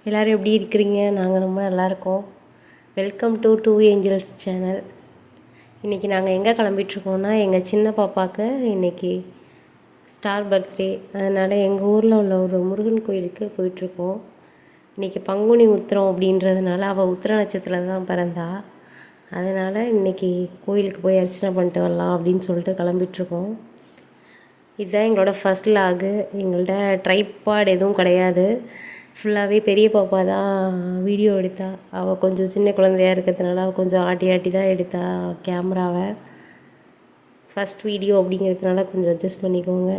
எல்லோரும் எப்படி இருக்கிறீங்க? நாங்கள் ரொம்ப நல்லாயிருக்கோம். Welcome to Two Angels channel. இன்றைக்கி நாங்கள் எங்கே கிளம்பிகிட்ருக்கோன்னா, எங்கள் சின்ன பாப்பாவுக்கு இன்றைக்கி ஸ்டார் பர்த்டே. அதனால் எங்கள் ஊரில் உள்ள ஒரு முருகன் கோயிலுக்கு போயிட்டுருக்கோம். இன்றைக்கி பங்குனி உத்திரம் அப்படின்றதுனால அவள் உத்திர நட்சத்திரத்தில் தான் பிறந்தா. அதனால் இன்றைக்கி கோயிலுக்கு போய் அர்ச்சனை பண்ணிட்டு வரலாம் அப்படின்னு சொல்லிட்டு கிளம்பிகிட்ருக்கோம். இதுதான் எங்களோட ஃபஸ்ட் லாகு. எங்கள்கிட்ட ட்ரைபாட் எதுவும் கிடையாது. ஃபுல்லாகவே பெரிய பாப்பா தான் வீடியோ எடுத்தா. அவள் கொஞ்சம் சின்ன குழந்தையாக இருக்கிறதுனால அவள் கொஞ்சம் ஆட்டி ஆட்டி தான் எடுத்தா கேமராவை. ஃபஸ்ட் வீடியோ அப்படிங்கிறதுனால கொஞ்சம் அட்ஜஸ்ட் பண்ணிக்கோங்க.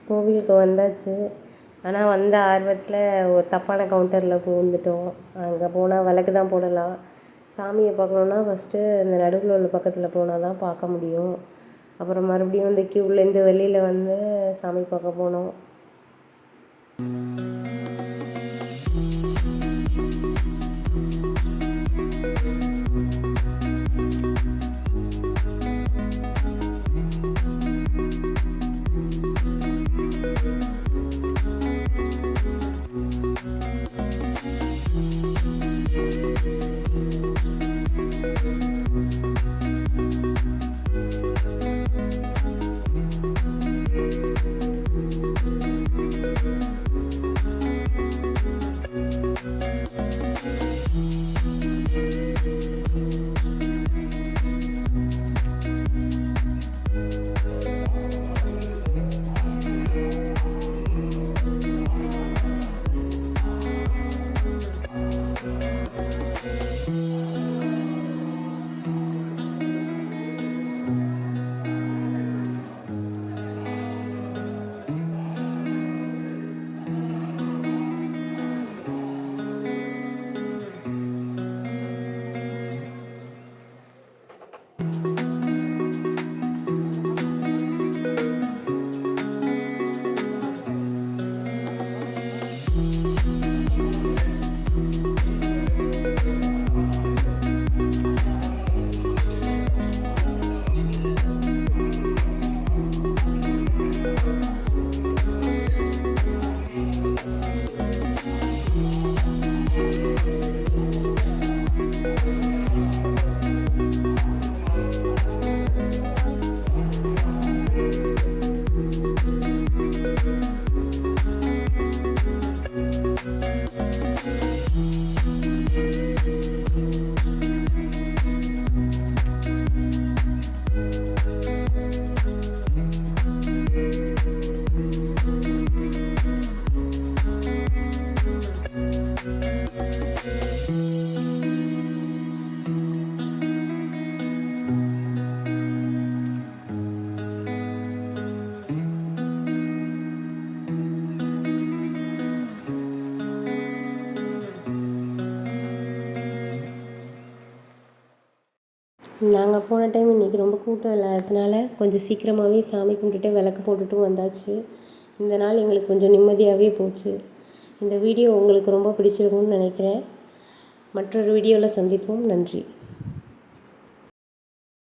கோவிலுக்கு வந்தாச்சு. ஆனால் வந்த ஆர்வத்தில் ஒரு தப்பான கவுண்டரில் பூந்துட்டோம். அங்கே போனால் விளக்கு தான் போடலாம். சாமியை பார்க்கணுன்னா ஃபஸ்ட்டு இந்த நடுவில் உள்ள பக்கத்தில் போனால் தான் பார்க்க முடியும். அப்புறம் மறுபடியும் இந்த க்யூலேருந்து வெளியில் வந்து சாமி பார்க்க போனோம். நாங்கள் போன டைம் இன்றைக்கி ரொம்ப கூட்டம் இல்லாததுனால கொஞ்சம் சீக்கிரமாகவே சாமி கும்பிட்டுட்டு விளக்கு போட்டுட்டும் வந்தாச்சு. இந்த நாள் எங்களுக்கு கொஞ்சம் நிம்மதியாகவே போச்சு. இந்த வீடியோ உங்களுக்கு ரொம்ப பிடிச்சிருக்கும்னு நினைக்கிறேன். மற்றொரு வீடியோவில் சந்திப்போம். நன்றி.